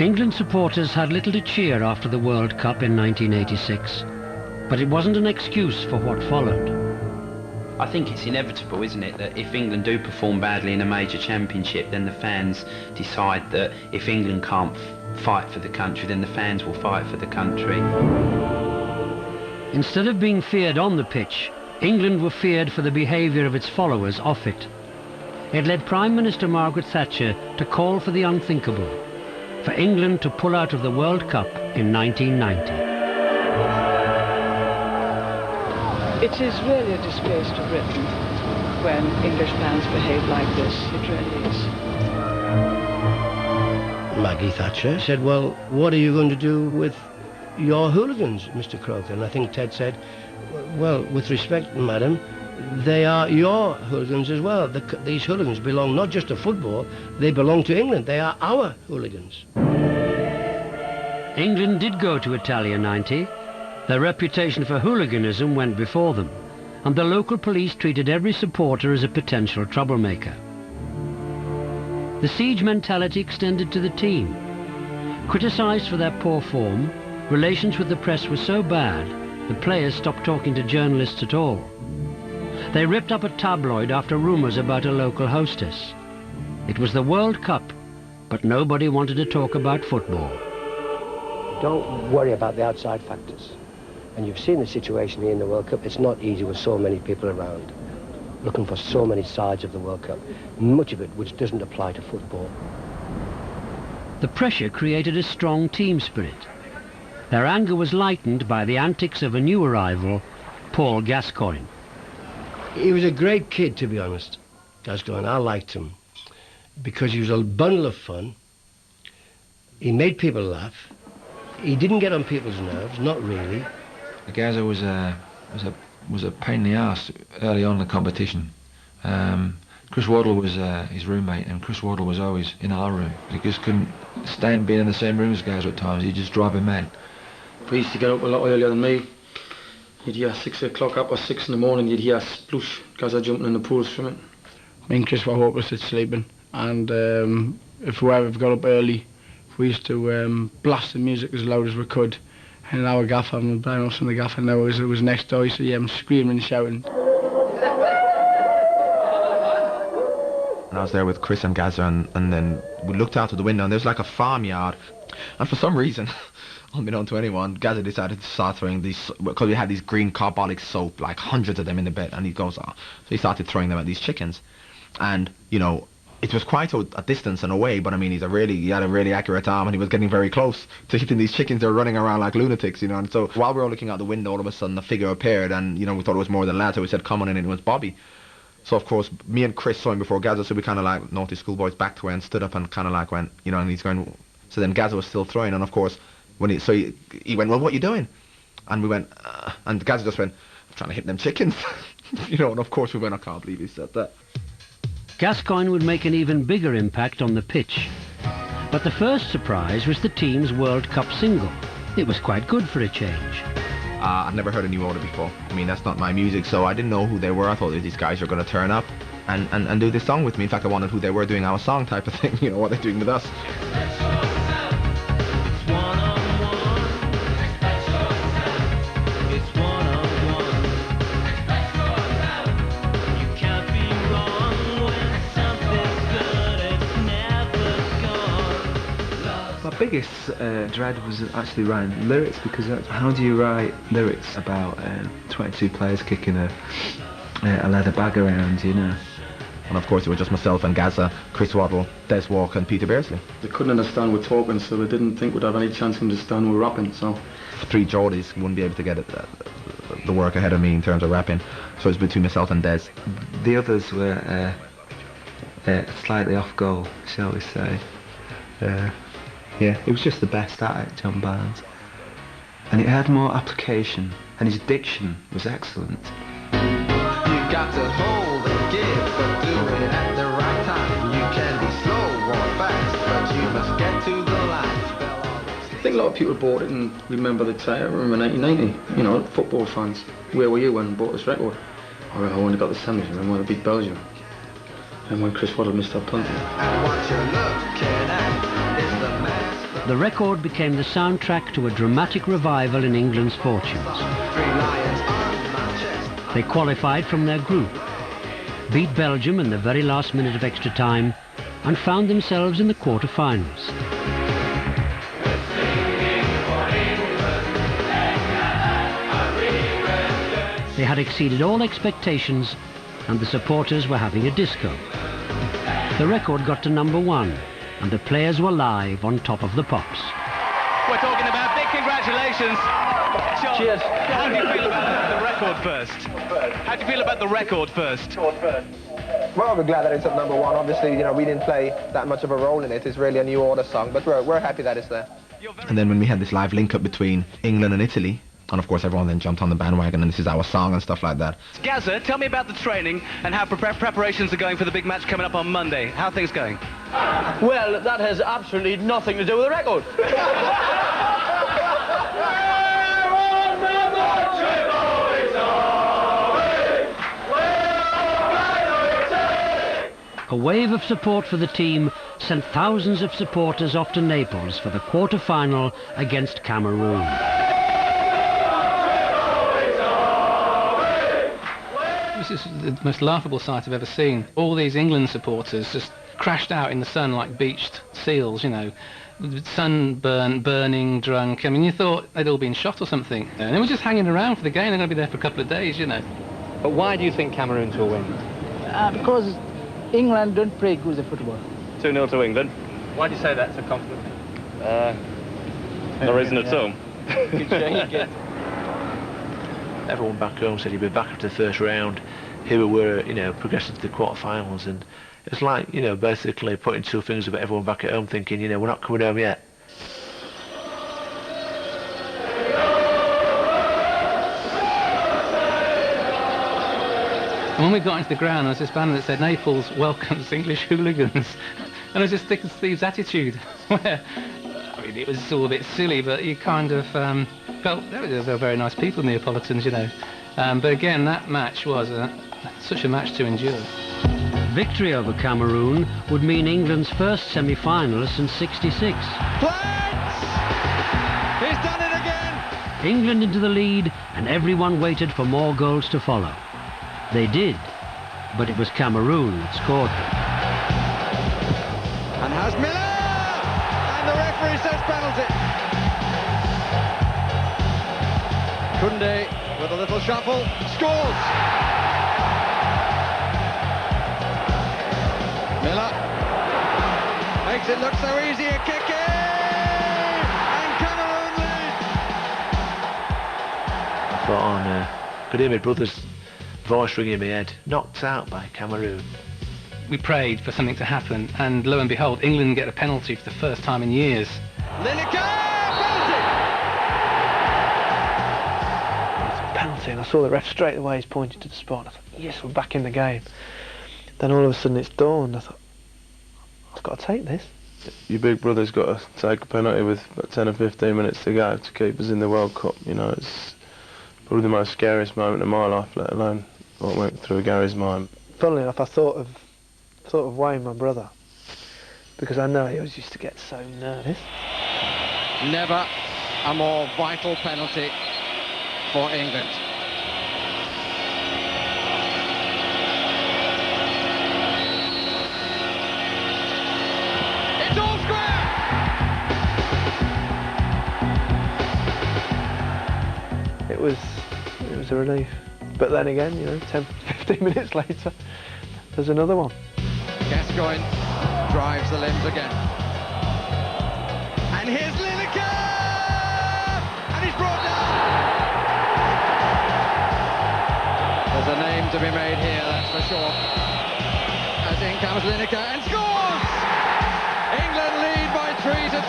England supporters had little to cheer after the World Cup in 1986, but it wasn't an excuse for what followed. I think it's inevitable, isn't it, that if England do perform badly in a major championship, then the fans decide that if England can't fight for the country, then the fans will fight for the country. Instead of being feared on the pitch, England were feared for the behaviour of its followers off it. It led Prime Minister Margaret Thatcher to call for the unthinkable, for England to pull out of the World Cup in 1990. It is really a disgrace to Britain when English fans behave like this. It really is. Maggie Thatcher said, well, what are you going to do with your hooligans, Mr. Croker? And I think Ted said, well, with respect, madam, they are your hooligans as well. These hooligans belong not just to football, they belong to England. They are our hooligans. England did go to Italia 90. Their reputation for hooliganism went before them, and the local police treated every supporter as a potential troublemaker. The siege mentality extended to the team. Criticised for their poor form, relations with the press were so bad, the players stopped talking to journalists at all. They ripped up a tabloid after rumours about a local hostess. It was the World Cup, but nobody wanted to talk about football. Don't worry about the outside factors. And you've seen the situation here in the World Cup. It's not easy with so many people around, looking for so many sides of the World Cup, much of it which doesn't apply to football. The pressure created a strong team spirit. Their anger was lightened by the antics of a new arrival, Paul Gascoigne. He was a great kid, to be honest, Gascoigne. I liked him because he was a bundle of fun. He made people laugh. He didn't get on people's nerves, not really. Gazza was a pain in the arse early on in the competition. Chris Waddle was his roommate, and Chris Waddle was always in our room. He just couldn't stand being in the same room as Gazza at times. He'd just drive him mad. He used to get up a lot earlier than me. You'd hear 6 o'clock up or 6 in the morning, you'd hear splush, Gazza jumping in the pool swimming. Me and Chris were hopeless at sleeping, and if we ever got up early, we used to blast the music as loud as we could. And our gaffer, I'm blowing off from the gaffer now, it was next door, so yeah, I'm screaming and shouting. And I was there with Chris and Gazza, and then we looked out of the window, and there's like a farmyard. And for some reason, unbeknown to anyone, Gazza decided to start throwing these, because we had these green carbolic soap, like hundreds of them in the bed, and he goes, oh. So he started throwing them at these chickens. And, you know, it was quite a distance and away, but I mean, he had a really accurate arm, and he was getting very close to hitting these chickens. They were running around like lunatics, you know. And so while we were looking out the window, all of a sudden a figure appeared, and, you know, we thought it was more than lads, so we said, come on in, and it was Bobby. So of course, me and Chris saw him before Gazza, so we kind of like naughty schoolboys backed away and stood up and kind of like went, you know, and he's going. So then Gazza was still throwing, and of course, when he went, well, what are you doing? And we went, and Gazza just went, I'm trying to hit them chickens, you know. And of course we went, I can't believe he said that. Gascoigne would make an even bigger impact on the pitch. But the first surprise was the team's World Cup single. It was quite good for a change. I'd never heard a New Order before. I mean, that's not my music, so I didn't know who they were. I thought these guys are going to turn up and do this song with me. In fact, I wanted who they were doing our song type of thing, you know, what they're doing with us. My biggest dread was actually writing lyrics, because how do you write lyrics about 22 players kicking a leather bag around, you know? And of course it was just myself and Gazza, Chris Waddle, Des Walker and Peter Beardsley. They couldn't understand we're talking, so they didn't think we'd have any chance to understand we're rapping, so... 3 Geordies wouldn't be able to get the work ahead of me in terms of rapping, so it was between myself and Des. The others were slightly off goal, shall we say. Yeah, it was just the best at it, John Barnes. And it had more application, and his diction was excellent. You got to hold and give, but do it at the right time. You can be slow or fast, but you must get to the line. I think a lot of people bought it and remember the time, remember 1990, you know, football fans. Where were you when we bought this record? I only got the semis, remember when we beat Belgium. And when Chris Waddle missed our punt. And what you're looking at is the master. The record became the soundtrack to a dramatic revival in England's fortunes. They qualified from their group, beat Belgium in the very last minute of extra time, and found themselves in the quarter-finals. They had exceeded all expectations, and the supporters were having a disco. The record got to #1, and the players were live on Top of the Pops. We're talking about big congratulations. John, cheers. How do you feel about the record first? How do you feel about the record first? Well, we're glad that it's at #1. Obviously, you know, we didn't play that much of a role in it. It's really a new order song, but we're happy that it's there. And then when we had this live link-up between England and Italy, and of course everyone then jumped on the bandwagon and this is our song and stuff like that. Gazza, tell me about the training and how preparations are going for the big match coming up on Monday. How are things going? Well, that has absolutely nothing to do with the record. A wave of support for the team sent thousands of supporters off to Naples for the quarter-final against Cameroon. This is the most laughable sight I've ever seen. All these England supporters just crashed out in the sun like beached seals, you know, sunburnt, burning, drunk. I mean, you thought they'd all been shot or something. And they were just hanging around for the game. They're going to be there for a couple of days, you know. But why do you think Cameroon will win? Because England don't play good football. 2-0 to England. Why do you say that so confidently? No reason at all. Everyone back home said he'd be back after the first round. Here we were, you know, progressing to the quarterfinals, and it's like, you know, basically putting two fingers up at everyone back at home thinking, you know, we're not coming home yet. And when we got into the ground, there was this banner that said, "Naples welcomes English hooligans." And I was just thick as thieves attitude, where, I mean, it was all a bit silly, but you kind of felt they were very nice people, Neapolitans, you know. But again, that match was such a match to endure. Victory over Cameroon would mean England's first semi-final since '66. He's done it again! England into the lead, and everyone waited for more goals to follow. They did, but it was Cameroon that scored them. And has Miller! And the referee says penalty. Kunde with a little shuffle, scores! Miller makes it look so easy, a kick in! And Cameroon lead! I thought, could hear my brother's voice ringing in my head, knocked out by Cameroon. We prayed for something to happen, and lo and behold, England get a penalty for the first time in years. Lineker! Penalty, and I saw the ref straight away. He's pointing to the spot. I thought, yes, we're back in the game. Then all of a sudden it's dawned. I thought, I've got to take this. Your big brother's got to take a penalty with about 10 or 15 minutes to go to keep us in the World Cup. You know, it's probably the most scariest moment of my life, let alone what went through Gary's mind. Funnily enough, I thought of Wayne, my brother, because I know he always used to get so nervous. Never a more vital penalty for England. It's all square! It was a relief. But then again, you know, 10, 15 minutes later, there's another one. Gascoigne drives the limbs again. And here's Lineker! And he's brought down! There's a name to be made here, that's for sure. As in comes Lineker and scores! England lead by 3-2.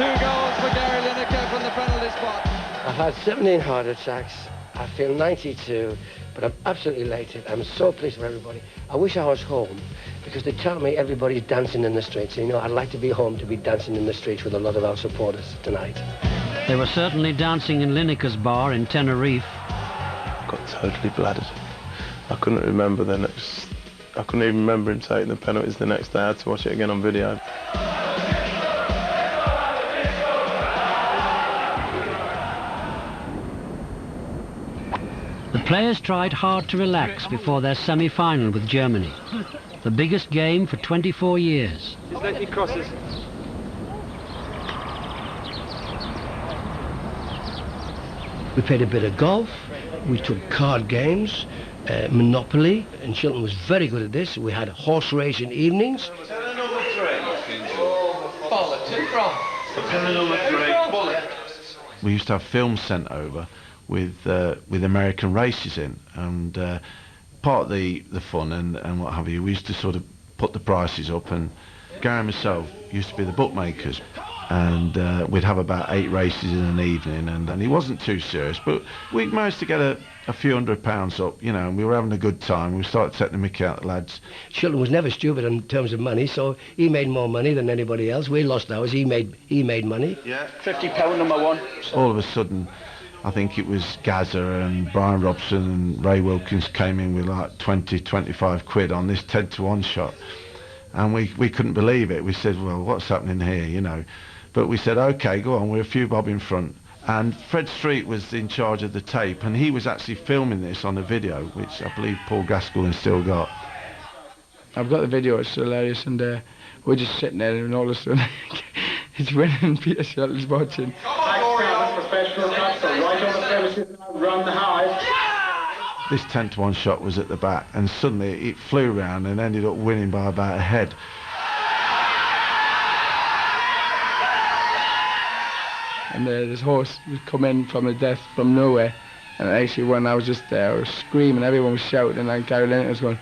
2 goals for Gary Lineker from the penalty spot. I've had 17 heart attacks. I feel 92, but I'm absolutely elated. I'm so pleased for everybody. I wish I was home, because they tell me everybody's dancing in the streets. You know, I'd like to be home to be dancing in the streets with a lot of our supporters tonight. They were certainly dancing in Lineker's bar in Tenerife. Got totally bladdered. I couldn't remember the next... I couldn't even remember him taking the penalties the next day. I had to watch it again on video. players tried hard to relax before their semi-final with Germany, the biggest game for 24 years. Just let me crosses. We played a bit of golf, we took card games, Monopoly, and Chilton was very good at this. We had horse racing evenings. We used to have films sent over with American races in, and part of the fun and what have you, we used to sort of put the prices up, and Gary and myself used to be the bookmakers, and we'd have about 8 races in an evening, and it wasn't too serious, but we managed to get a few £100 up, you know, and we were having a good time. We started setting the mickey out, lads. Chilton was never stupid in terms of money, so he made more money than anybody else. We lost ours, he made money. Yeah. £50 number 1. All of a sudden, I think it was Gaza and Brian Robson and Ray Wilkins came in with like 20, 25 quid on this 10-to-1 shot. And we couldn't believe it. We said, well, what's happening here, you know? But we said, OK, go on, we're a few bob in front. And Fred Street was in charge of the tape, and he was actually filming this on a video, which I believe Paul Gaskell has still got. I've got the video, it's hilarious, and we're just sitting there, and all of a sudden, it's winning, Peter Shelton's watching. This 10-to-1 shot was at the back, and suddenly it flew round and ended up winning by about a head. And this horse would come in from the death from nowhere, and actually when I was just there, I was screaming, everyone was shouting, and Gary Lineker was going,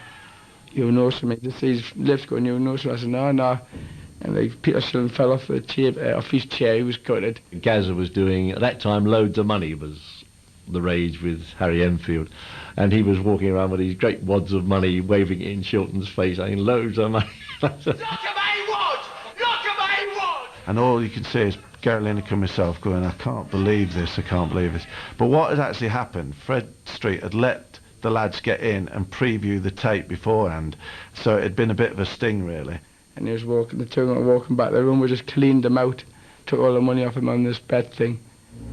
"You know something?" Just see his lips going, "You know something?" I said, "No, no." And Peter Shilton fell off the chair, off his chair. He was gutted. Gaza was doing, at that time, Loads of Money was the rage with Harry Enfield, and he was walking around with these great wads of money, waving it in Shilton's face, saying, "Loads of money." Look at my wad! Look at my wad! And all you can see is Gary Lineker and myself going, "I can't believe this, I can't believe this." But what had actually happened, Fred Street had let the lads get in and preview the tape beforehand, so it had been a bit of a sting, really. And he was walking, the two of them were walking back to the room, we just cleaned them out, took all the money off him on this bet thing.